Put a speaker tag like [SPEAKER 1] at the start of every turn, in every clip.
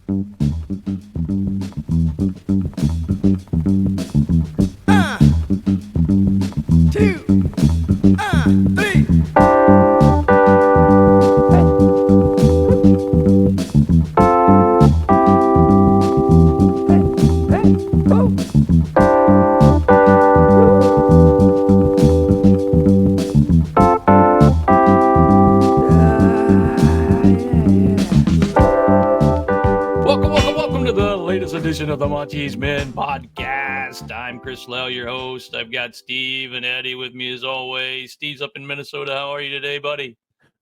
[SPEAKER 1] Two, three. Welcome to the latest edition of the Monty's Men podcast. I'm Chris Lau, your host. I've got Steve and Eddie with me as always. Steve's up in Minnesota. How are you today, buddy?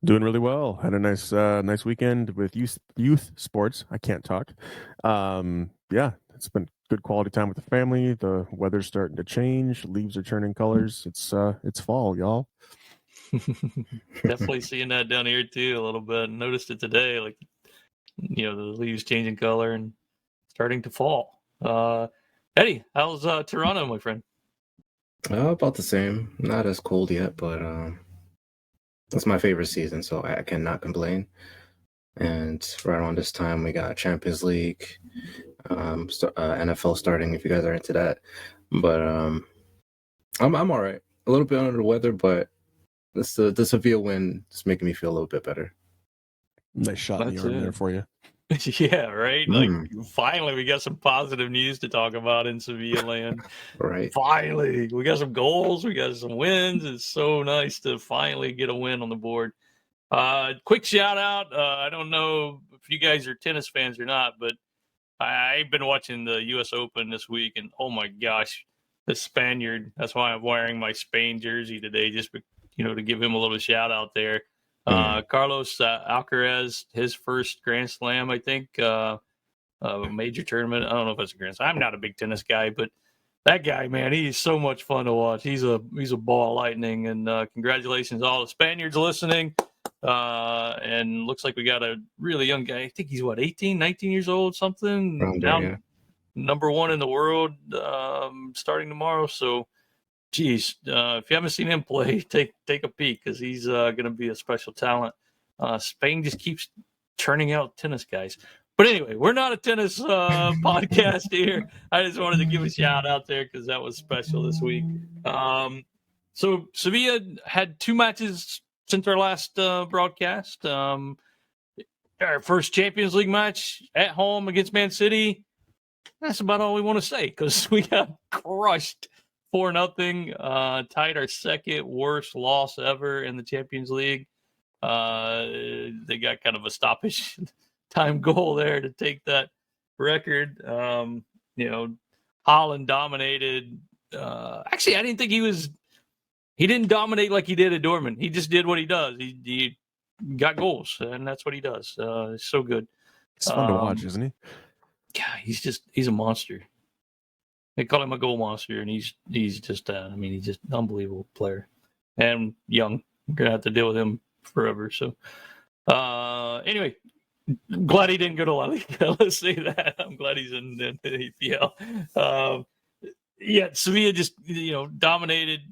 [SPEAKER 2] Doing really well. Had a nice weekend with youth sports. I can't talk. Yeah, it's been good quality time with the family. The weather's starting to change. Leaves are turning colors. It's fall, y'all.
[SPEAKER 1] Definitely seeing that down here too a little bit. Noticed it today, like the leaves changing color and starting to fall. Eddie, how's Toronto, my friend?
[SPEAKER 3] About the same. Not as cold yet, but it's my favorite season, so I cannot complain. And right around this time, we got Champions League, NFL starting. If you guys are into that, but I'm all right. A little bit under the weather, but the Sevilla win is making me feel a little bit better.
[SPEAKER 2] Nice shot in the arm there for you.
[SPEAKER 1] Yeah, right. Like finally, we got some positive news to talk about in Sevilla land.
[SPEAKER 3] Right.
[SPEAKER 1] Finally, we got some goals. We got some wins. It's so nice to finally get a win on the board. Quick shout out. I don't know if you guys are tennis fans or not, but I've been watching the U.S. Open this week, and oh my gosh, the Spaniard. That's why I'm wearing my Spain jersey today, just to give him a little shout out there. Carlos Alcaraz, his first Grand Slam, I think, major tournament. I don't know if it's a Grand Slam. I'm not a big tennis guy, but that guy, man, he's so much fun to watch. He's a ball of lightning, and congratulations to all the Spaniards listening. And looks like we got a really young guy. I think he's 18, 19 years old, something. Now number one in the world, starting tomorrow. So, geez, if you haven't seen him play, take a peek because he's going to be a special talent. Spain just keeps churning out tennis guys. But anyway, we're not a tennis podcast here. I just wanted to give a shout out there because that was special this week. So Sevilla had two matches since our last broadcast. Our first Champions League match at home against Man City. That's about all we want to say because we got crushed 4-0, tied our second worst loss ever in the Champions League. They got kind of a stoppage time goal there to take that record. Haaland dominated. Actually, I didn't think he didn't dominate like he did at Dortmund. He just did what he does. He got goals, and that's what he does. It's so good.
[SPEAKER 2] It's fun to watch, isn't he?
[SPEAKER 1] Yeah, he's a monster. They call him a goal monster, and he's just he's just an unbelievable player and young. We're gonna have to deal with him forever. So, anyway, glad he didn't go to La Liga. Let's say that. I'm glad he's in the EPL. Sevilla just got dominated.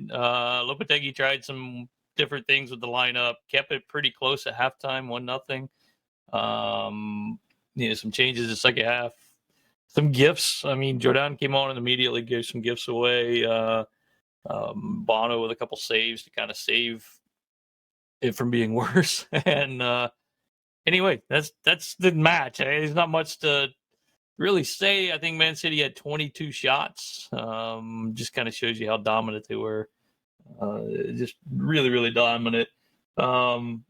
[SPEAKER 1] Lopetegui tried some different things with the lineup, kept it pretty close at halftime, 1-0. Some changes in the second half. Some gifts. I mean, Jordan came on and immediately gave some gifts away. Bono with a couple saves to kind of save it from being worse. And anyway, that's the match. There's not much to really say. I think Man City had 22 shots. Just kind of shows you how dominant they were. Just really, really dominant. But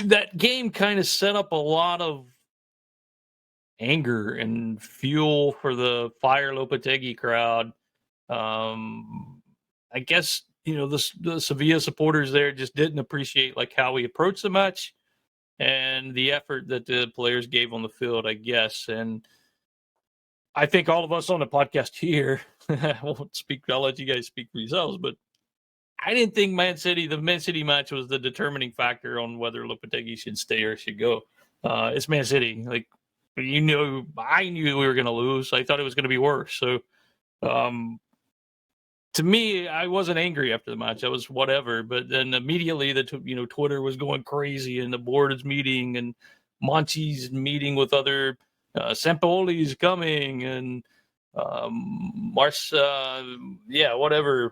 [SPEAKER 1] that game kind of set up a lot of anger and fuel for the Fire Lopetegui crowd. I guess the Sevilla supporters there just didn't appreciate like how we approached the match and the effort that the players gave on the field, I guess. And I think all of us on the podcast here, I'll let you guys speak for yourselves, but I didn't think the Man City match was the determining factor on whether Lopetegui should stay or should go. It's Man City. Like, I knew we were going to lose. I thought it was going to be worse. So, to me, I wasn't angry after the match. I was whatever. But then immediately, Twitter was going crazy and the board is meeting and Monchi's meeting with other Sampaoli's coming, and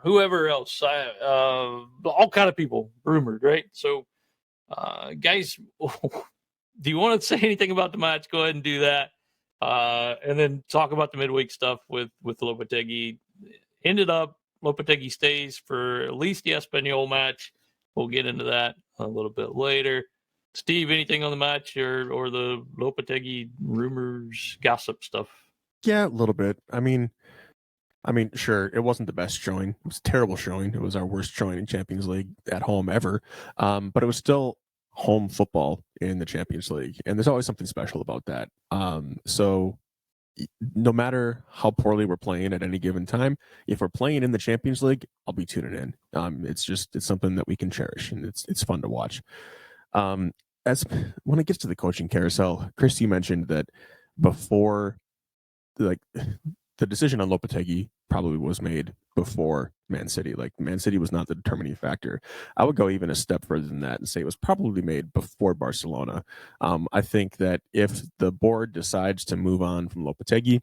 [SPEAKER 1] whoever else, all kind of people rumored, right? So, guys, do you want to say anything about the match? Go ahead and do that, and then talk about the midweek stuff with Lopetegui. Ended up Lopetegui stays for at least the Espanyol match. We'll get into that a little bit later. Steve, anything on the match or the Lopetegui rumors, gossip stuff?
[SPEAKER 2] Yeah, a little bit. I mean, sure, it wasn't the best showing. It was a terrible showing. It was our worst showing in Champions League at home ever. But it was still home football in the Champions League, and there's always something special about that. So no matter how poorly we're playing at any given time, if we're playing in the Champions League, I'll be tuning in. It's something that we can cherish, and it's fun to watch. As when it gets to the coaching carousel, Chris, you mentioned that before, like, the decision on Lopetegui probably was made before Man City. Like, Man City was not the determining factor. I would go even a step further than that and say it was probably made before Barcelona. I think that if the board decides to move on from Lopetegui,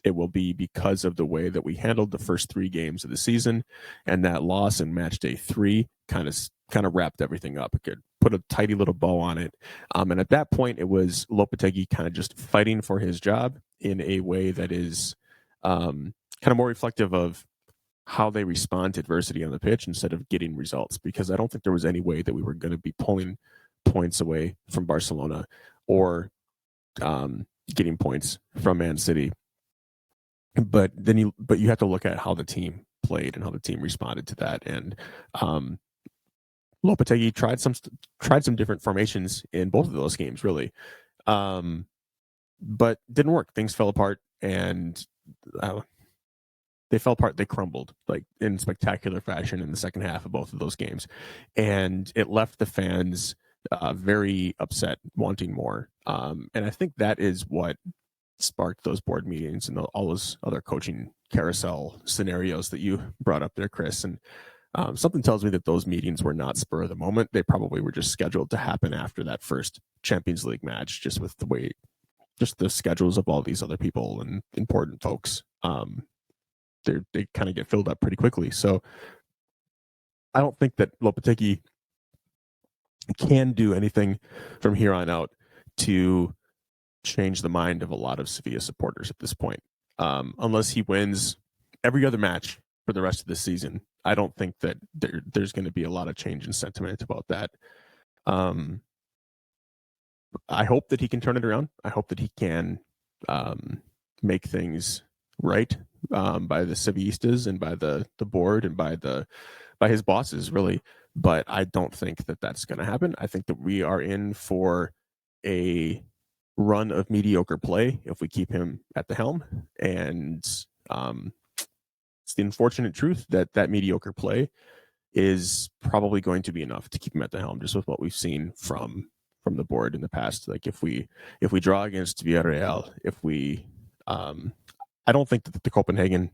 [SPEAKER 2] it will be because of the way that we handled the first 3 games of the season, and that loss in match day 3 kind of wrapped everything up. It could put a tidy little bow on it. And at that point, it was Lopetegui kind of just fighting for his job in a way that is kind of more reflective of how they respond to adversity on the pitch instead of getting results, because I don't think there was any way that we were going to be pulling points away from Barcelona or getting points from Man City. But you have to look at how the team played and how the team responded to that. And Lopetegui tried some different formations in both of those games, really, but didn't work. Things fell apart, and they fell apart. They crumbled, like, in spectacular fashion in the second half of both of those games, and it left the fans very upset, wanting more. And I think that is what sparked those board meetings and all those other coaching carousel scenarios that you brought up there, Chris. And something tells me that those meetings were not spur of the moment. They probably were just scheduled to happen after that first Champions League match, just with the way, just the schedules of all these other people and important folks. They kind of get filled up pretty quickly. So I don't think that Lopetegui can do anything from here on out to change the mind of a lot of Sevilla supporters at this point. Unless he wins every other match for the rest of the season, I don't think that there's going to be a lot of change in sentiment about that. I hope that he can turn it around. I hope that he can make things right by the Sevillistas and by the board and by his bosses, really. But I don't think that that's going to happen. I think that we are in for a run of mediocre play if we keep him at the helm. And it's the unfortunate truth that mediocre play is probably going to be enough to keep him at the helm, just with what we've seen from the board in the past. Like, if we draw against Villarreal, I don't think that the Copenhagen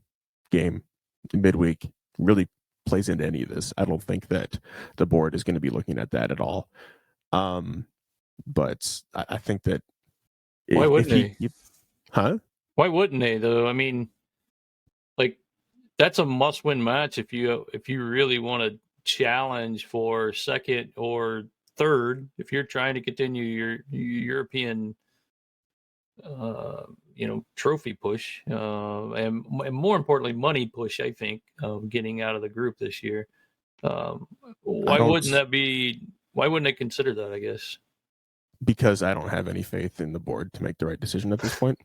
[SPEAKER 2] game in midweek really plays into any of this. I don't think that the board is going to be looking at that at all. But I think that
[SPEAKER 1] why wouldn't they? Why wouldn't they, though? I mean, like, that's a must-win match if you really want to challenge for second or third. If you're trying to continue your European, trophy push, and more importantly, money push. I think of getting out of the group this year. Why wouldn't they consider that? I guess
[SPEAKER 2] because I don't have any faith in the board to make the right decision at this point.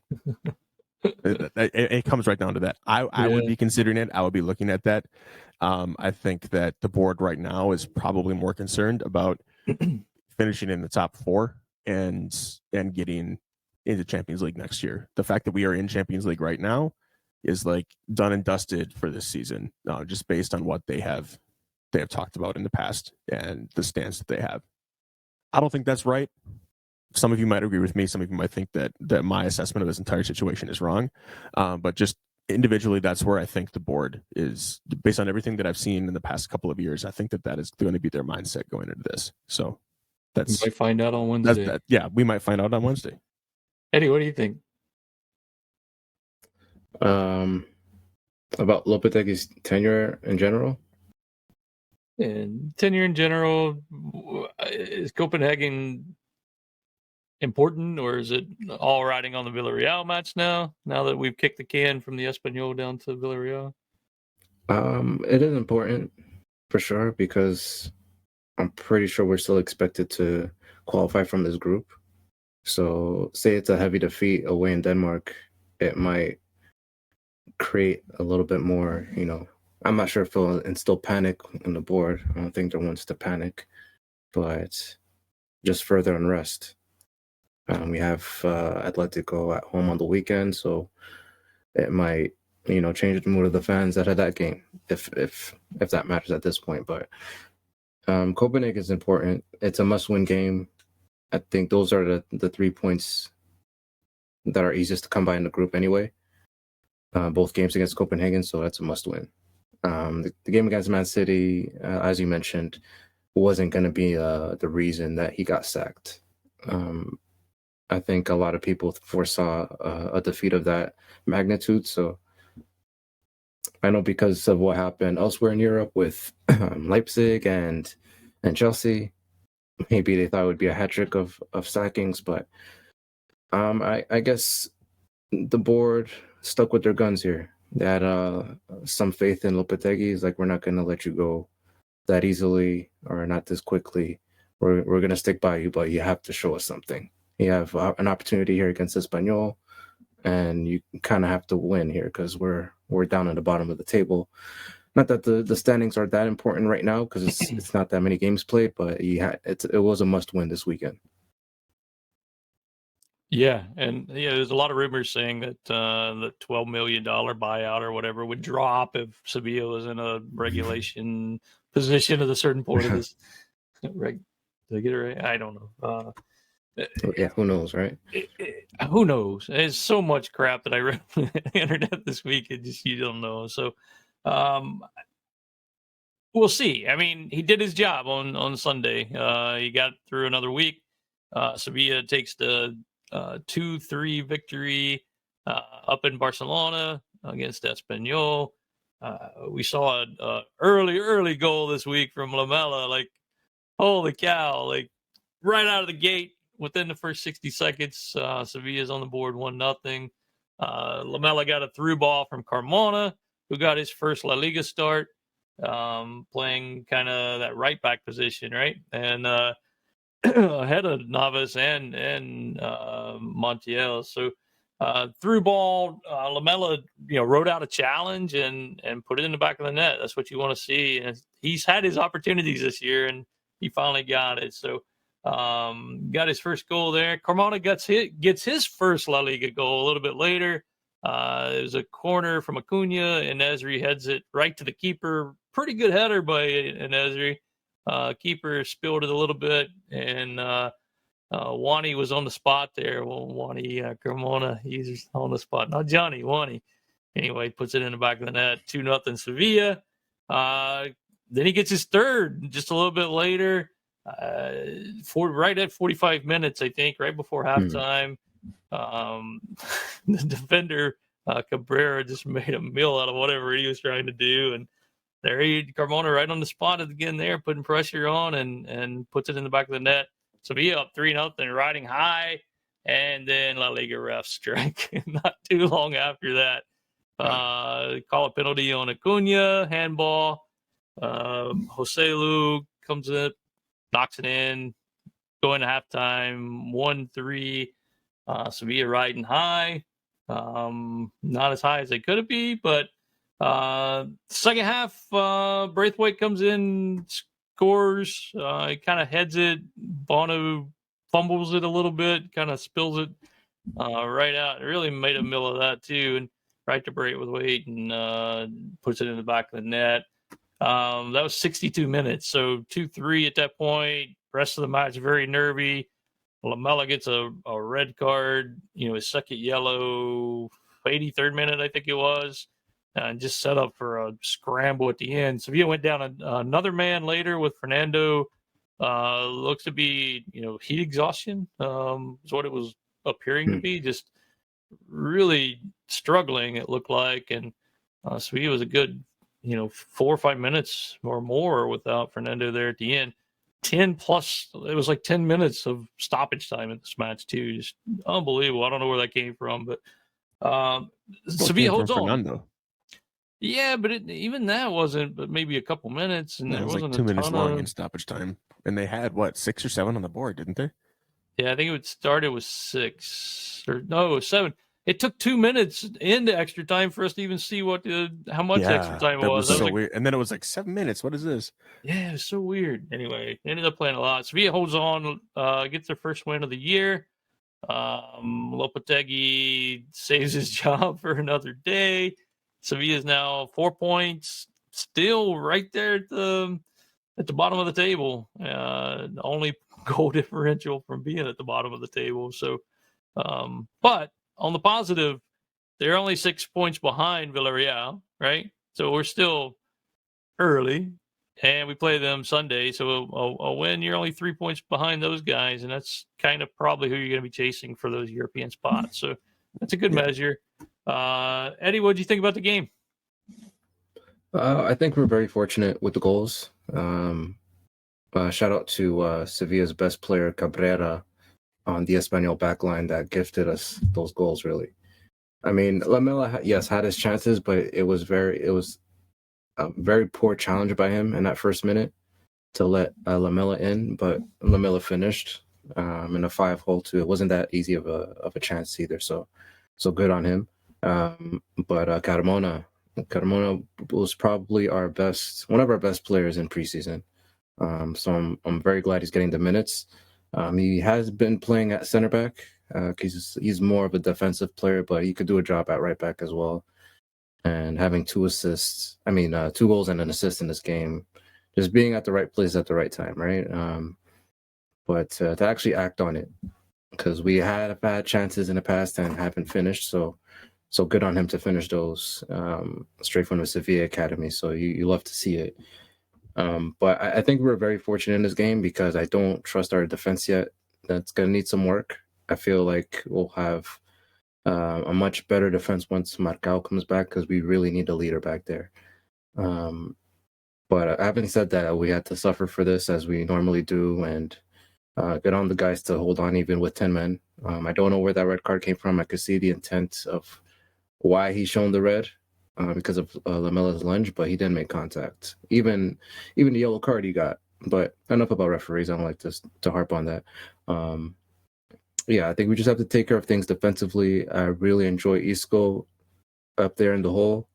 [SPEAKER 2] It comes right down to that. I would be considering it. I would be looking at that. I think that the board right now is probably more concerned about finishing in the top 4 and getting into Champions League next year. The fact that we are in Champions League right now is like done and dusted for this season, just based on what they have talked about in the past and the stance that they have. I don't think that's right. Some of you might agree with me. Some of you might think that my assessment of this entire situation is wrong. But just individually, that's where I think the board is, based on everything that I've seen in the past couple of years. I think that is going to be their mindset going into this. So That's
[SPEAKER 1] might find out on Wednesday.
[SPEAKER 2] yeah, we might find out on Wednesday.
[SPEAKER 1] Eddie, what do you think?
[SPEAKER 3] About Lopetegui's tenure in general.
[SPEAKER 1] And tenure in general, is Copenhagen important, or is it all riding on the Villarreal match now? Now that we've kicked the can from the Espanyol down to Villarreal,
[SPEAKER 3] It is important for sure because I'm pretty sure we're still expected to qualify from this group. So, say it's a heavy defeat away in Denmark, it might create a little bit more, I'm not sure if it'll instill panic on the board. I don't think there wants to panic, but just further unrest. We have Atletico at home on the weekend, so it might, change the mood of the fans out of that game, if that matters at this point. But Copenhagen is important. It's a must-win game. I think those are the 3 points that are easiest to come by in the group anyway. Both games against Copenhagen, so that's a must-win. The game against Man City, as you mentioned, wasn't going to be the reason that he got sacked. I think a lot of people foresaw a defeat of that magnitude. So I know because of what happened elsewhere in Europe with Leipzig and Chelsea, maybe they thought it would be a hat trick of sackings. But I guess the board stuck with their guns here. They had some faith in Lopetegui. It's like, we're not going to let you go that easily or not this quickly. We're going to stick by you, but you have to show us something. You have an opportunity here against Espanyol, and you kind of have to win here because we're down at the bottom of the table. Not that the standings are that important right now because it's not that many games played, but it was a must win this weekend.
[SPEAKER 1] Yeah, and there's a lot of rumors saying that the $12 million buyout or whatever would drop if Sevilla was in a regulation position at a certain point of this. Did I get it right? I don't know.
[SPEAKER 3] Yeah, who knows, right?
[SPEAKER 1] Who knows? There's so much crap that I read on the internet this week. You don't know. So we'll see. I mean, he did his job on Sunday. He got through another week. Sevilla takes the 2-3 victory up in Barcelona against Espanyol. We saw an early goal this week from Lamela. Like, holy cow! Like, right out of the gate, within the first 60 seconds, Sevilla's on the board 1-0. Lamela got a through ball from Carmona, who got his first La Liga start, playing kind of that right back position, right? And ahead of Navas and Montiel. So through ball, Lamela, wrote out a challenge and put it in the back of the net. That's what you want to see. And he's had his opportunities this year, and he finally got it. So got his first goal there. Carmona gets his first La Liga goal a little bit later. It was a corner from Acuna, and Esri heads it right to the keeper. Pretty good header by Esri. Keeper spilled it a little bit, and Wani was on the spot there. Well, Wani Carmona, he's on the spot. Not Johnny, Wani. Anyway, puts it in the back of the net. 2-0 Sevilla. Then he gets his third just a little bit later. Right at 45 minutes, I think, right before halftime. The defender, Cabrera, just made a meal out of whatever he was trying to do. And there Carmona right on the spot again there, putting pressure on and puts it in the back of the net. Sevilla up 3-0, riding high. And then La Liga ref strike. Not too long after that. Call a penalty on Acuna, handball. Joselu comes in, knocks it in, going to halftime, 1-3. Sevilla riding high. Not as high as they could have been, but second half, Braithwaite comes in, scores. He kind of heads it. Bono fumbles it a little bit, kind of spills it right out. It really made a mill of that too, and right to Braithwaite and puts it in the back of the net. That was 62 minutes, so 2-3 at that point. Rest of the match very nervy. Lamela gets a red card, his second yellow, 83rd minute, I think it was, and just set up for a scramble at the end. Sevilla went down another man later with Fernando Looks to be, heat exhaustion is what it was appearing to be. Just really struggling, it looked like. And Sevilla was a good, 4 or 5 minutes or more without Fernando there at the end. 10 plus, it was like 10 minutes of stoppage time in this match, too. Just unbelievable. I don't know where that came from, but Sevilla holds on.
[SPEAKER 2] Fernando.
[SPEAKER 1] Yeah, but even that wasn't, but maybe a couple minutes, and
[SPEAKER 2] No,
[SPEAKER 1] there
[SPEAKER 2] it was
[SPEAKER 1] wasn't
[SPEAKER 2] like 2
[SPEAKER 1] a
[SPEAKER 2] minutes
[SPEAKER 1] ton
[SPEAKER 2] long
[SPEAKER 1] of
[SPEAKER 2] in stoppage time, and they had 6 or 7 on the board, didn't they?
[SPEAKER 1] Yeah, I think it started with 6 or no, it was 7. It took 2 minutes into extra time for us to even see how much extra time it
[SPEAKER 2] that
[SPEAKER 1] was.
[SPEAKER 2] was so weird. And then it was like 7 minutes. What is this?
[SPEAKER 1] Yeah, it was so weird. Anyway, they ended up playing a lot. Sevilla holds on, gets their first win of the year. Lopetegui saves his job for another day. Sevilla is now 4 points, still right there at the bottom of the table. Only goal differential from being at the bottom of the table. So, but on the positive, they're only 6 points behind Villarreal, right? So we're still early, and we play them Sunday. So a win, you're only 3 points behind those guys, and that's kind of probably who you're going to be chasing for those European spots. So that's a good measure. Eddie, what did you think about the game?
[SPEAKER 3] I think we're very fortunate with the goals. Shout out to Sevilla's best player, Cabrera, on the Espanyol backline that gifted us those goals, really. I mean, Lamela, yes, had his chances, but it was a very poor challenge by him in that first minute to let Lamela in, but Lamela finished in a 5-hole too. It wasn't that easy of a chance either, so good on him. But Carmona was probably one of our best players in preseason. So I'm very glad he's getting the minutes. He has been playing at center back because he's more of a defensive player, but he could do a job at right back as well. And having 2 goals and an assist in this game, just being at the right place at the right time, right? But to actually act on it, because we have had chances in the past and haven't finished, so good on him to finish those straight from the Sevilla academy. So you love to see it. But I think we're very fortunate in this game because I don't trust our defense yet. That's going to need some work. I feel like we'll have a much better defense once Marcao comes back because we really need a leader back there. But having said that, we had to suffer for this as we normally do and get on the guys to hold on even with 10 men. I don't know where that red card came from. I could see the intent of why he's shown the red because of Lamela's lunge, but he didn't make contact. Even the yellow card he got. But enough about referees. I don't like to harp on that. I think we just have to take care of things defensively. I really enjoy Isco up there in the hole,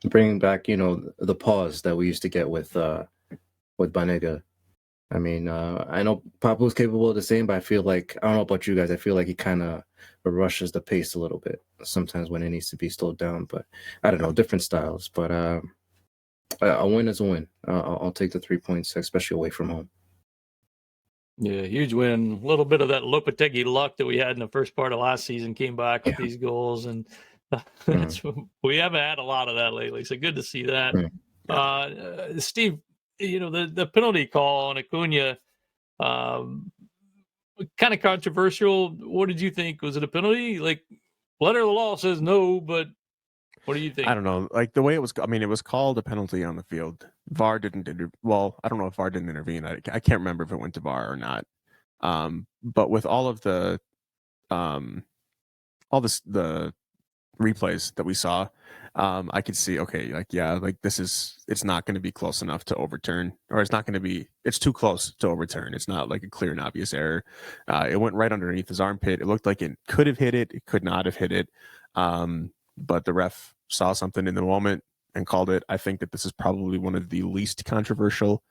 [SPEAKER 3] bringing back, the pause that we used to get with Banega. I mean, I know Papu's capable of the same, but I feel like, I don't know about you guys, I feel like he kind of rushes the pace a little bit sometimes when it needs to be slowed down. But I don't know, different styles. But a win is a win. I'll take the 3 points, especially away from home.
[SPEAKER 1] Yeah, huge win. A little bit of that Lopetegui luck that we had in the first part of last season came back with these goals, and we haven't had a lot of that lately. So good to see that. Steve, the penalty call on Acuna, kind of controversial. What did you think? Was it a penalty? Like, letter of the law says no, but what do you think?
[SPEAKER 2] I don't know. Like the way it was, it was called a penalty on the field. VAR didn't I don't know if VAR didn't intervene. I can't remember if it went to VAR or not. But with all of the the replays that we saw, I could see, it's not going to be close enough to overturn, or it's too close to overturn. It's not like a clear and obvious error. It went right underneath his armpit. It looked like it could have hit it. It could not have hit it. But the ref saw something in the moment and called it. I think that this is probably one of the least controversial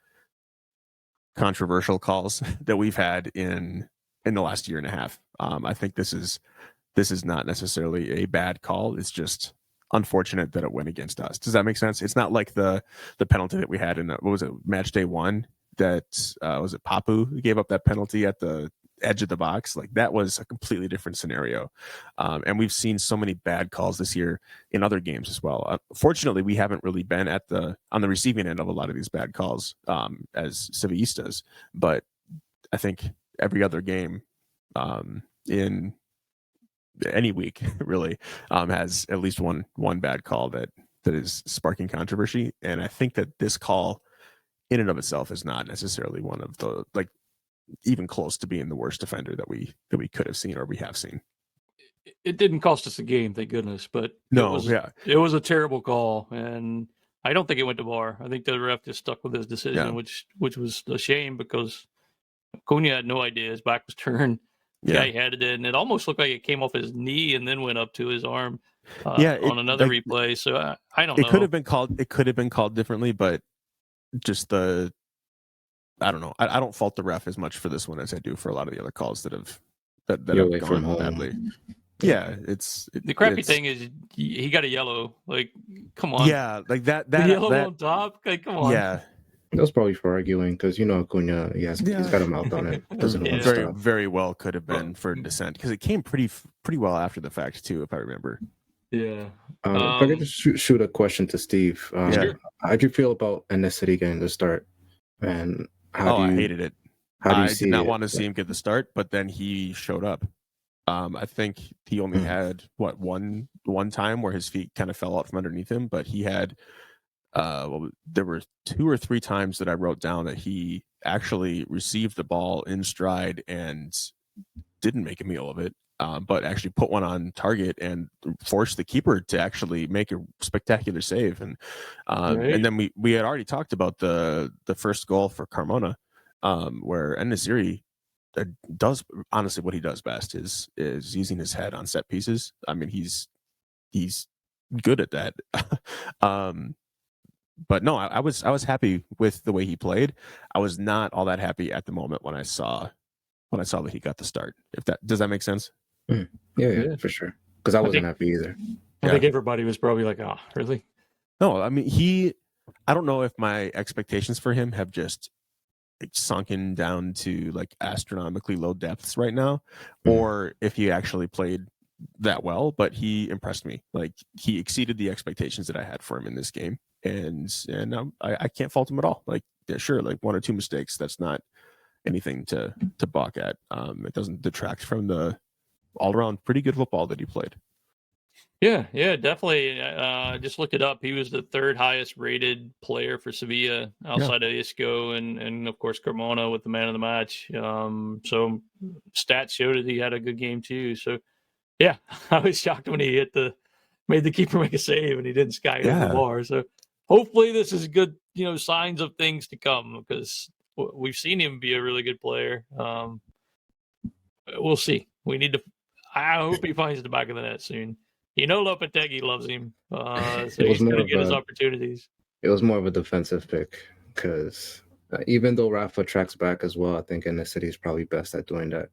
[SPEAKER 2] calls that we've had in the last year and a half. I think this is not necessarily a bad call. It's just unfortunate that it went against us. Does that make sense? It's not like the penalty that we had in match day 1 that was it Papu who gave up that penalty at the edge of the box, like that was a completely different scenario. And we've seen so many bad calls this year in other games as well. Fortunately, we haven't really been on the receiving end of a lot of these bad calls as Sevillistas, but I think every other game in any week really has at least one bad call that is sparking controversy. And I think that this call in and of itself is not necessarily one of the, like, even close to being the worst defender that we could have seen or we have seen.
[SPEAKER 1] It didn't cost us a game, thank goodness, but it was a terrible call, and I don't think it went to VAR. I think the ref just stuck with his decision, which was a shame because Cunha had no idea. His back was turned. The guy headed it, and it almost looked like it came off his knee and then went up to his arm on another replay. So I don't know.
[SPEAKER 2] It could have been called differently, but just I don't know. I don't fault the ref as much for this one as I do for a lot of the other calls that have gone badly. Yeah, the
[SPEAKER 1] crappy thing is he got a yellow. Like, come on.
[SPEAKER 2] Yeah, like that
[SPEAKER 1] yellow on top. Like, come on.
[SPEAKER 2] Yeah,
[SPEAKER 3] that was probably for arguing because Acuna, he's got a mouth on it. Doesn't want to
[SPEAKER 2] very
[SPEAKER 3] stop.
[SPEAKER 2] very well could have been for dissent because it came pretty well after the fact too, if I remember.
[SPEAKER 1] Yeah.
[SPEAKER 3] If I could just shoot a question to Steve.
[SPEAKER 1] Sure.
[SPEAKER 3] How'd you feel about N-City getting the start? And
[SPEAKER 2] I hated it.
[SPEAKER 3] I
[SPEAKER 2] did not want to see him get the start, but then he showed up. I think he only had one time where his feet kind of fell out from underneath him, but he had there were 2 or 3 times that I wrote down that he actually received the ball in stride and didn't make a meal of it, but actually put one on target and forced the keeper to actually make a spectacular save. And and then we had already talked about the first goal for Carmona, where En-Nesyri does honestly what he does best is using his head on set pieces. I mean, he's good at that. But no, I was happy with the way he played. I was not all that happy at the moment when I saw that he got the start. Does that make sense?
[SPEAKER 3] Yeah, for sure. Because I wasn't happy either.
[SPEAKER 1] I think everybody was probably like, "Oh, really?"
[SPEAKER 2] No, I mean I don't know if my expectations for him have just sunken down to like astronomically low depths right now, or if he actually played that well. But he impressed me. Like, he exceeded the expectations that I had for him in this game. And I can't fault him at all. Like, yeah, sure, like 1 or 2 mistakes, that's not anything to balk at. It doesn't detract from the all around pretty good football that he played.
[SPEAKER 1] Yeah, definitely. I just looked it up. He was the 3rd highest rated player for Sevilla outside of Isco and of course Carmona with the man of the match. So stats showed that he had a good game too. So yeah, I was shocked when he made the keeper make a save and he didn't sky the bar. So hopefully this is good, signs of things to come, because we've seen him be a really good player. We'll see. I hope he finds the back of the net soon. Lopetegui loves him, so he's going to get his opportunities.
[SPEAKER 3] It was more of a defensive pick because even though Rafa tracks back as well, I think N-City is probably best at doing that.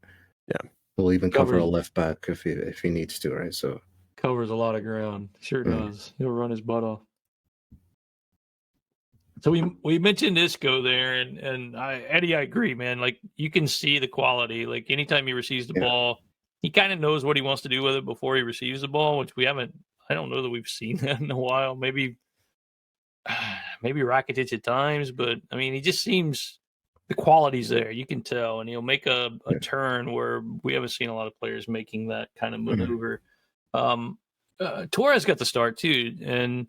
[SPEAKER 2] Yeah,
[SPEAKER 3] he'll even cover a left back if he needs to, right? So
[SPEAKER 1] covers a lot of ground. Sure does. He'll run his butt off. So we mentioned Isco there, and Eddie, I agree, man. Like, you can see the quality. Like, anytime he receives the ball, he kind of knows what he wants to do with it before he receives the ball, which I don't know that we've seen that in a while. Maybe Rakitic at times, but I mean, he just seems, the quality's there. You can tell, and he'll make a turn where we haven't seen a lot of players making that kind of maneuver. Torres got the start too, and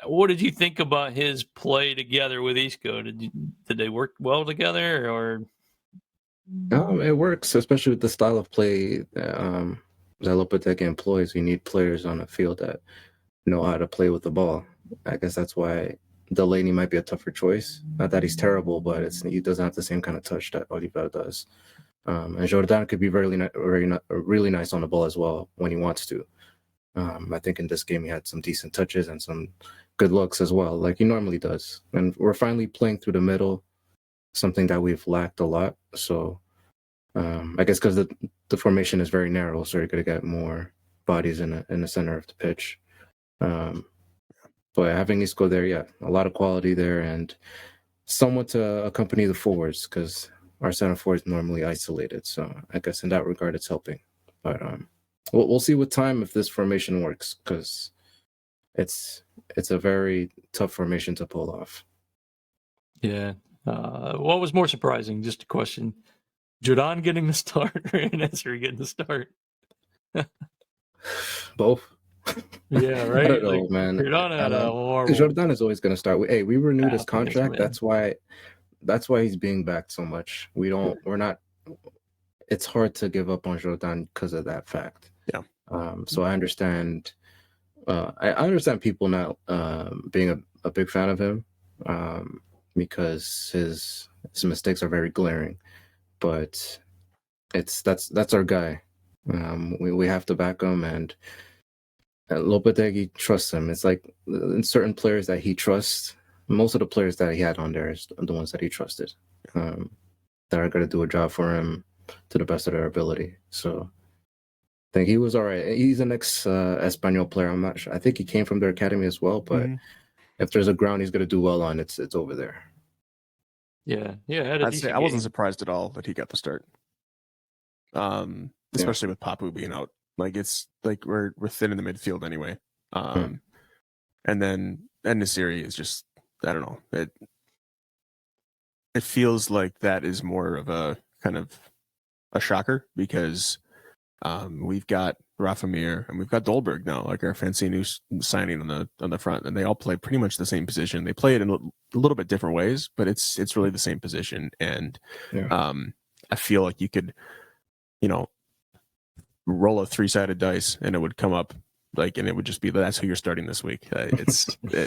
[SPEAKER 1] what did you think about his play together with Isco? Did they work well together, or?
[SPEAKER 3] It works, especially with the style of play that Lopetegui employs. You need players on the field that know how to play with the ball. I guess that's why Delaney might be a tougher choice. Not that he's terrible, but he doesn't have the same kind of touch that Oliver does. And Jordan could be really nice on the ball as well when he wants to. I think in this game he had some decent touches and some good looks as well, like he normally does. And we're finally playing through the middle, something that we've lacked a lot. So I guess because the formation is very narrow, so you're going to get more bodies in the center of the pitch. But having Isco there, a lot of quality there, and someone to accompany the forwards, because our center forward is normally isolated. So I guess in that regard, it's helping. But we'll see with time if this formation works, because it's a very tough formation to pull off.
[SPEAKER 1] Yeah. What was more surprising? Just a question. Jordan getting the start or Nesri getting the start?
[SPEAKER 3] Both.
[SPEAKER 1] Yeah, right.
[SPEAKER 3] I don't know, man.
[SPEAKER 1] Jordan had a horrible.
[SPEAKER 3] Jordan is always going to start. Hey, we renewed his
[SPEAKER 1] path against
[SPEAKER 3] contract.
[SPEAKER 1] Milan.
[SPEAKER 3] That's why he's being backed so much. We're not. It's hard to give up on Jordan because of that fact.
[SPEAKER 2] Yeah.
[SPEAKER 3] So I understand. I understand people not being a big fan of him, because his mistakes are very glaring. But that's our guy. We have to back him, and Lopetegui trusts him. It's like in certain players that he trusts, most of the players that he had on there is the ones that he trusted, that are going to do a job for him to the best of their ability. So I think he was all right. He's an ex-Espanyol player. I'm not sure. I think he came from their academy as well, but if there's a ground he's going to do well on, it's over there.
[SPEAKER 1] Yeah.
[SPEAKER 2] I'd say I wasn't surprised at all that he got the start. Especially with Papu being out. Like, it's like we're thin in the midfield anyway. And then Nesiri is just, I don't know. It feels like that is more of a kind of a shocker, because we've got Rafa Mir and we've got Dolberg now, like our fancy new signing on the front, and they all play pretty much the same position. They play it in a little bit different ways, but it's really the same position. And I feel like you could, roll a 3-sided dice and it would come up and it would just be, that's who you're starting this week. Just in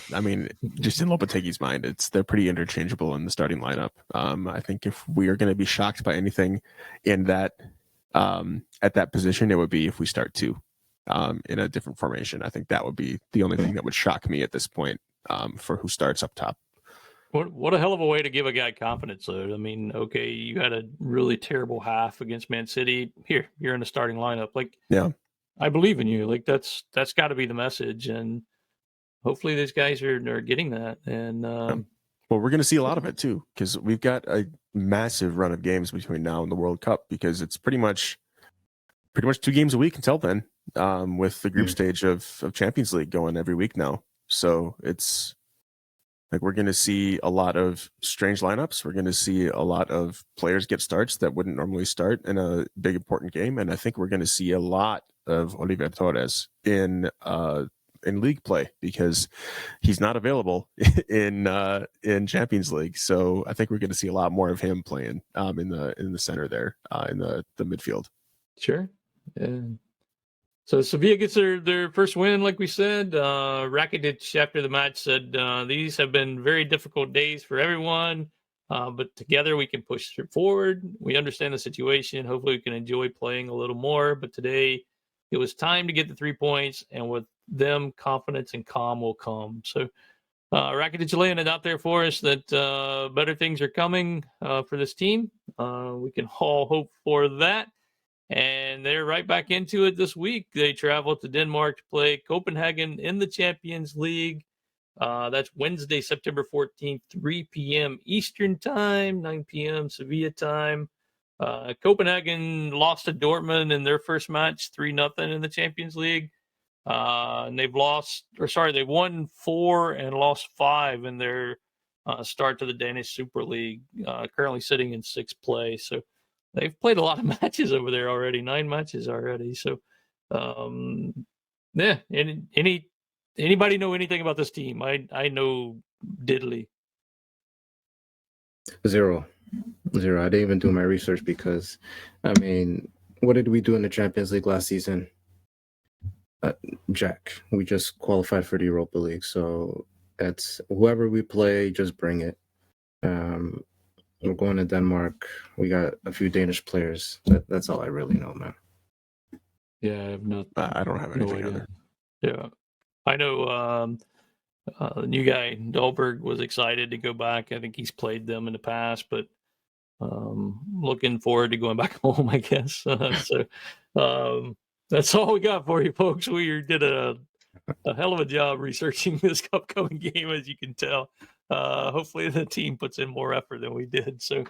[SPEAKER 2] Lopetegui's mind, they're pretty interchangeable in the starting lineup. I think if we are going to be shocked by anything in that at that position, it would be if we start two in a different formation. I think that would be the only thing that would shock me at this point for who starts up top.
[SPEAKER 1] What a hell of a way to give a guy confidence, though. I mean, okay, you had a really terrible half against Man City. Here, you're in the starting lineup. I believe in you. That's got to be the message, and hopefully these guys are getting that. And
[SPEAKER 2] well, we're going to see a lot of it too, because we've got a massive run of games between now and the World Cup, because it's pretty much 2 games a week until then, with the group stage of Champions League going every week now. So it's like we're going to see a lot of strange lineups. We're going to see a lot of players get starts that wouldn't normally start in a big important game, and I think we're going to see a lot of Oliver Torres in league play, because he's not available in Champions League. So I think we're going to see a lot more of him playing in the center there, in the midfield.
[SPEAKER 1] Sure. Yeah. So Sevilla gets their first win, like we said. Rakitic, after the match, said these have been very difficult days for everyone, but together we can push forward. We understand the situation. Hopefully we can enjoy playing a little more. But today it was time to get the 3 points, and with them, confidence and calm will come. So Rakitic laying it out there for us that better things are coming for this team. We can all hope for that. And they're right back into it this week. They travel to Denmark to play Copenhagen in the Champions League. That's Wednesday, September 14th, 3 p.m. Eastern time, 9 p.m. Sevilla time. Copenhagen lost to Dortmund in their first match, 3-0 in the Champions League. And they've won 4 and lost 5 in their start to the Danish Super League, currently sitting in 6th place. So they've played a lot of matches over there already, 9 matches already. So, anybody know anything about this team? I know diddly.
[SPEAKER 3] Zero. I didn't even do my research because, what did we do in the Champions League last season? Jack, we just qualified for the Europa League. So it's whoever we play, just bring it. We're going to Denmark. We got a few Danish players. That's all I really know, man.
[SPEAKER 1] Yeah,
[SPEAKER 2] I don't have anything either.
[SPEAKER 1] Yeah, I know the new guy Dolberg was excited to go back. I think he's played them in the past, but looking forward to going back home, I guess. That's all we got for you, folks. We did a hell of a job researching this upcoming game, as you can tell. Hopefully the team puts in more effort than we did. So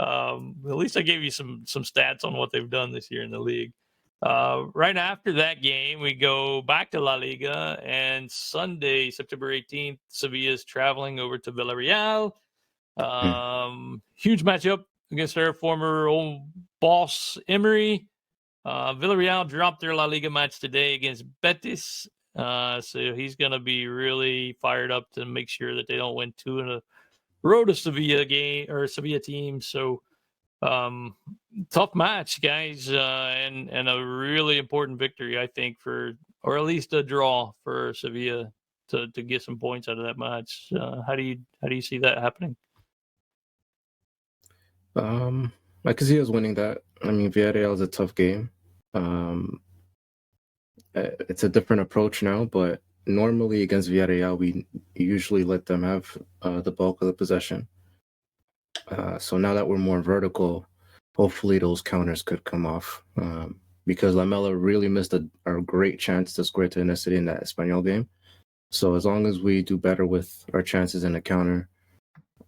[SPEAKER 1] At least I gave you some stats on what they've done this year in the league. Right after that game, we go back to La Liga, and Sunday, September 18th, Sevilla is traveling over to Villarreal. Huge matchup against their former old boss, Emery. Villarreal dropped their La Liga match today against Betis. So he's going to be really fired up to make sure that they don't win 2 in a row to Sevilla team. So tough match, guys, and a really important victory, I think, or at least a draw for Sevilla to get some points out of that match. How do you see that happening?
[SPEAKER 3] I could see us winning that. I mean, Villarreal is a tough game. It's a different approach now, but normally against Villarreal, we usually let them have the bulk of the possession. So now that we're more vertical, hopefully those counters could come off. Because Lamela really missed a great chance to square to Necessity in that Espanyol game. So as long as we do better with our chances in the counter,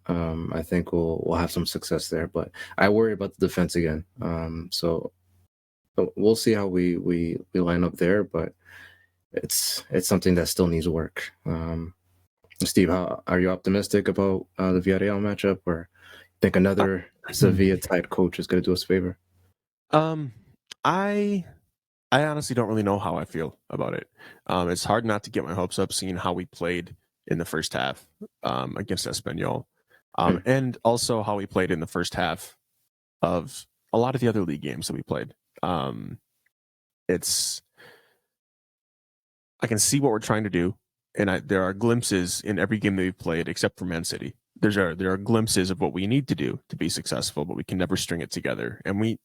[SPEAKER 3] I think we'll have some success there. But I worry about the defense again. So we'll see how we line up there. But it's something that still needs work. Steve, how are you optimistic about the Villarreal matchup, or think another Sevilla-type coach is going to do us a favor?
[SPEAKER 2] I honestly don't really know how I feel about it. It's hard not to get my hopes up seeing how we played in the first half against Espanyol, and also how we played in the first half of a lot of the other league games that we played. I can see what we're trying to do, and there are glimpses in every game that we've played except for Man City. There are glimpses of what we need to do to be successful, but we can never string it together. And we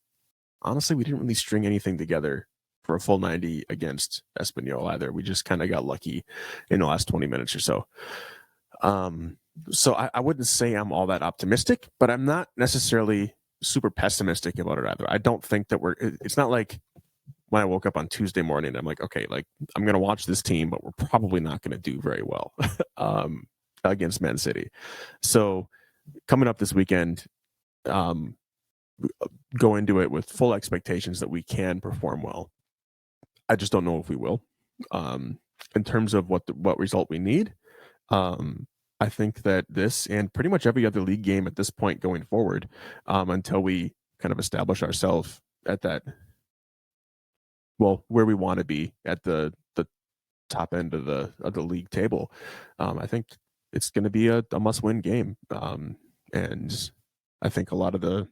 [SPEAKER 2] didn't really string anything together for a full 90 against Espanyol either. We just kind of got lucky in the last 20 minutes or so. So I wouldn't say I'm all that optimistic, but I'm not necessarily super pessimistic about it either. I don't think that it's not like when I woke up on Tuesday morning, I'm like, okay, like I'm going to watch this team, but we're probably not going to do very well against Man City. So coming up this weekend, go into it with full expectations that we can perform well. I just don't know if we will. In terms of what result we need, I think that this and pretty much every other league game at this point going forward, until we kind of establish ourselves at that, well, where we want to be at the top end of the league table, I think it's going to be a must-win game. And I think a lot of the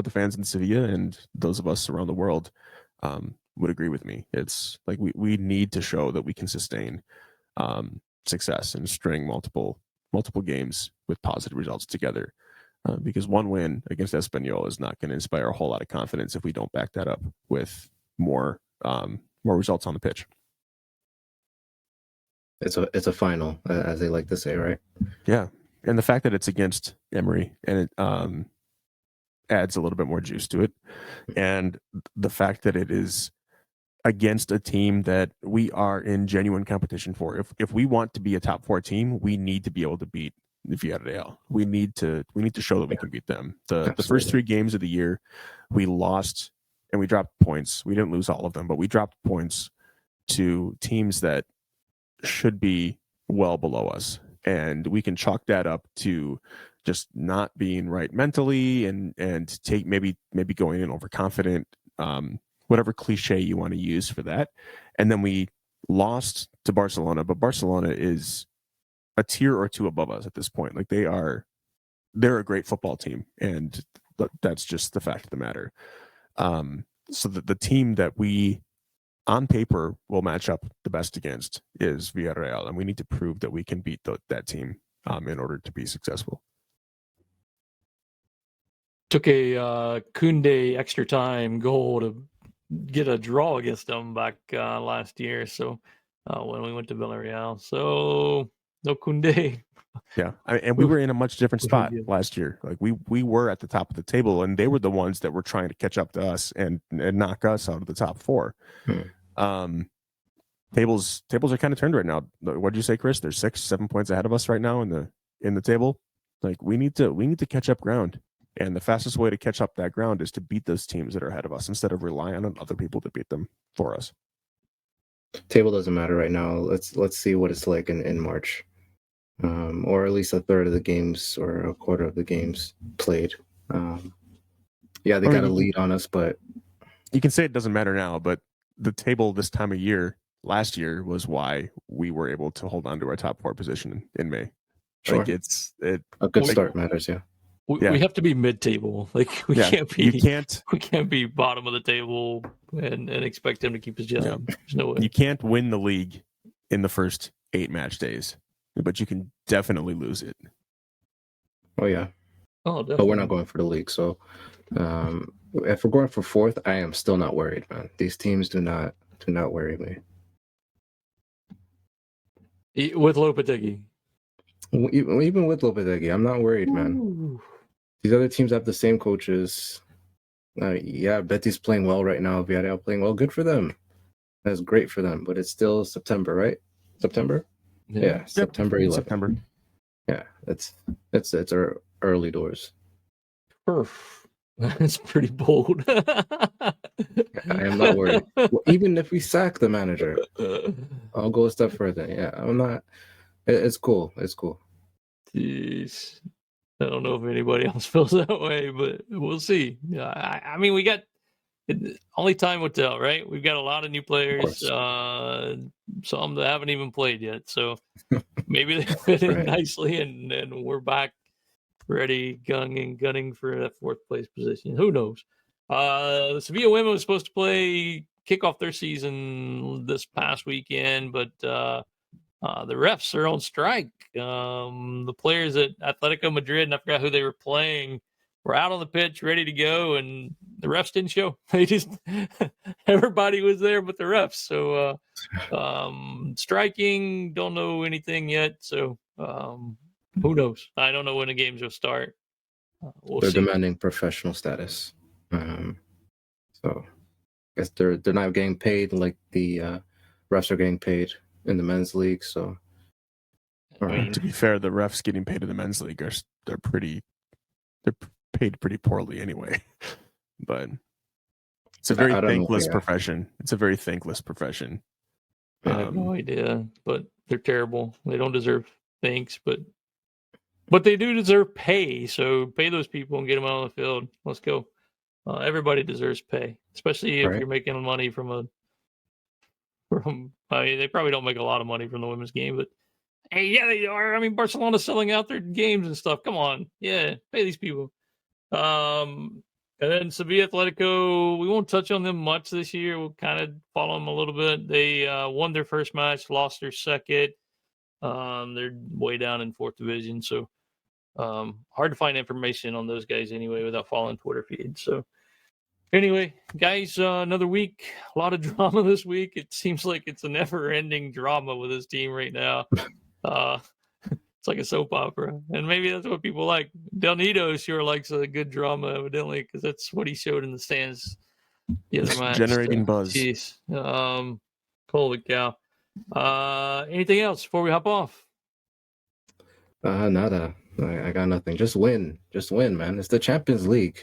[SPEAKER 2] fans in Sevilla and those of us around the world would agree with me. It's like we need to show that we can sustain success and string multiple games with positive results together. Because one win against Espanyol is not going to inspire a whole lot of confidence if we don't back that up with more results on the pitch.
[SPEAKER 3] It's a final, as they like to say, right?
[SPEAKER 2] Yeah, and the fact that it's against Emery and it adds a little bit more juice to it, and the fact that it is against a team that we are in genuine competition for. If we want to be a top 4 team, we need to be able to beat Villarreal. We need to show that we can beat them. The first 3 games of the year, we lost and we dropped points. We didn't lose all of them, but we dropped points to teams that should be well below us. And we can chalk that up to just not being right mentally and take maybe going in overconfident, whatever cliche you want to use for that. And then we lost to Barcelona, but Barcelona is a tier or 2 above us at this point. Like they're a great football team, and that's just the fact of the matter. So the team that we on paper will match up the best against is Villarreal, and we need to prove that we can beat that team in order to be successful.
[SPEAKER 1] Took a Koundé extra time goal to get a draw against them back last year. So when we went to Villarreal, so no Koundé.
[SPEAKER 2] Yeah, and we were in a much different spot last year. Like we were at the top of the table, and they were the ones that were trying to catch up to us and knock us out of the top 4. Tables are kind of turned right now. What did you say, Chris? There's 6-7 points ahead of us right now in the table. Like we need to catch up ground, And the fastest way to catch up that ground is to beat those teams that are ahead of us instead of relying on other people to beat them for us.
[SPEAKER 3] Table doesn't matter right now. Let's see what it's like in March, or at least a third of the games or a quarter of the games played. Yeah, they got a lead on us, but
[SPEAKER 2] you can say it doesn't matter now. But the table this time of year last year was why we were able to hold on to our top 4 position in May.
[SPEAKER 3] Sure.
[SPEAKER 2] Like
[SPEAKER 3] a good start matters. Yeah.
[SPEAKER 1] We have to be mid-table. Like we can't be bottom of the table and expect him to keep his job.
[SPEAKER 2] Yeah.
[SPEAKER 1] There's no way.
[SPEAKER 2] You can't win the league in the first 8 match days, but you can definitely lose it.
[SPEAKER 3] Oh yeah.
[SPEAKER 1] Oh, definitely.
[SPEAKER 3] But we're not going for the league, so if we're going for 4th, I am still not worried, man. These teams do not worry me.
[SPEAKER 1] With Lopetegui.
[SPEAKER 3] Even with Lopetegui, I'm not worried, man.
[SPEAKER 1] Ooh.
[SPEAKER 3] These other teams have the same coaches. Yeah, Betis playing well right now. Villarreal playing well. Good for them. That's great for them. But it's still September, right? September? Yeah, September 11th.
[SPEAKER 2] September.
[SPEAKER 3] Yeah, it's our early doors.
[SPEAKER 1] That's pretty bold.
[SPEAKER 3] I am not worried. Even if we sack the manager, I'll go a step further. Yeah, I'm not. It's cool. It's cool.
[SPEAKER 1] Jeez. I don't know if anybody else feels that way, but we'll see. I mean, we got only time will tell, right? We've got a lot of new players, some that haven't even played yet. So maybe they fit in nicely, and we're back ready, gunning for that 4th place position. Who knows? The Sevilla women was supposed to kick off their season this past weekend, but the refs are on strike. The players at Atletico Madrid, and I forgot who they were playing, were out on the pitch ready to go, and the refs didn't show. They just everybody was there but the refs. So striking, don't know anything yet. So who knows? I don't know when the games will start.
[SPEAKER 3] They're demanding professional status. So I guess they're not getting paid like the refs are getting paid in the men's league. So
[SPEAKER 2] to be fair, the refs getting paid in the men's league they're paid pretty poorly anyway. But it's a very thankless profession. It's a very thankless profession.
[SPEAKER 1] I have no idea, but they're terrible. They don't deserve thanks, but they do deserve pay. So pay those people and get them out on the field. Let's go. Everybody deserves pay, especially if you're making money from I mean, they probably don't make a lot of money from the women's game, but hey, yeah, they are. I mean, Barcelona's selling out their games and stuff. Come on. Yeah, pay these people. And then Sevilla Atletico, we won't touch on them much this year. We'll kind of follow them a little bit. They won their first match, lost their second. They're way down in 4th division, so hard to find information on those guys anyway without following Twitter feed. So anyway, guys, another week, a lot of drama this week. It seems like it's a never-ending drama with this team right now. It's like a soap opera, and maybe that's what people like. Del Nido sure likes a good drama, evidently, because that's what he showed in the stands the other match.
[SPEAKER 2] Generating buzz.
[SPEAKER 1] Jeez. Holy cow. Anything else before we hop off?
[SPEAKER 3] Nada. I got nothing. Just win, man. It's the Champions League.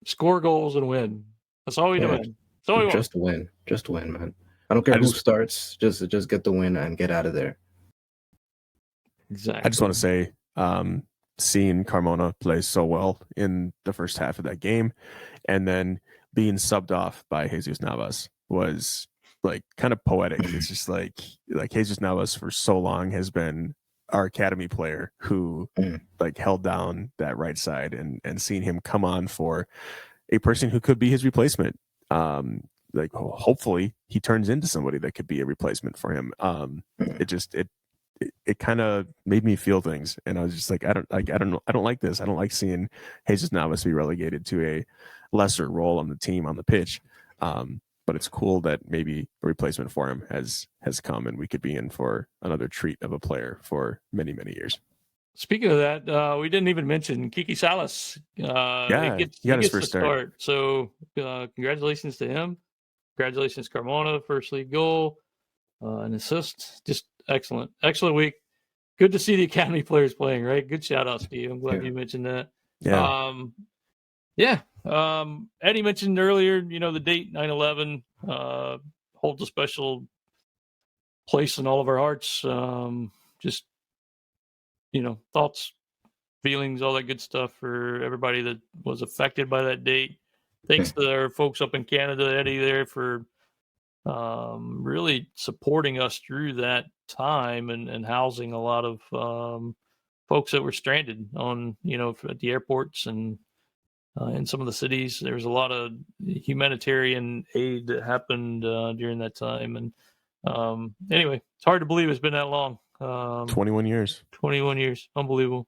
[SPEAKER 1] Score goals and win. That's all we do. That's all we want.
[SPEAKER 3] Just win, man. I don't care who starts. Just get the win and get out of there.
[SPEAKER 1] Exactly.
[SPEAKER 2] I just want to say, seeing Carmona play so well in the first half of that game, and then being subbed off by Jesus Navas was like kind of poetic. It's just like Jesus Navas for so long has been our academy player who like held down that right side, and seeing him come on for a person who could be his replacement. Like hopefully he turns into somebody that could be a replacement for him. It kind of made me feel things, and I was just like, I don't like this. I don't like seeing Jesus Navas be relegated to a lesser role on the team on the pitch. But it's cool that maybe a replacement for him has come, and we could be in for another treat of a player for many, many years.
[SPEAKER 1] Speaking of that, we didn't even mention Kiki Salas.
[SPEAKER 2] He got his first start.
[SPEAKER 1] So congratulations to him. Congratulations, Carmona, first league goal, an assist. Just excellent week. Good to see the academy players playing, right? Good shout outs to you. I'm glad you mentioned that.
[SPEAKER 2] Yeah.
[SPEAKER 1] Yeah. Eddie mentioned earlier, the date 9/11 holds a special place in all of our hearts. Just, thoughts, feelings, all that good stuff for everybody that was affected by that date. Thanks to our folks up in Canada, Eddie, there for really supporting us through that time and housing a lot of folks that were stranded on, at the airports and in some of the cities. There was a lot of humanitarian aid that happened during that time. And anyway, it's hard to believe it's been that long.
[SPEAKER 2] 21 years.
[SPEAKER 1] 21 years. Unbelievable.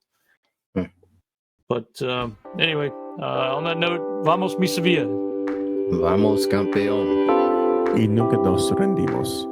[SPEAKER 1] But anyway, on that note, vamos mi Sevilla.
[SPEAKER 3] Vamos campeón.
[SPEAKER 2] Y nunca nos rendimos.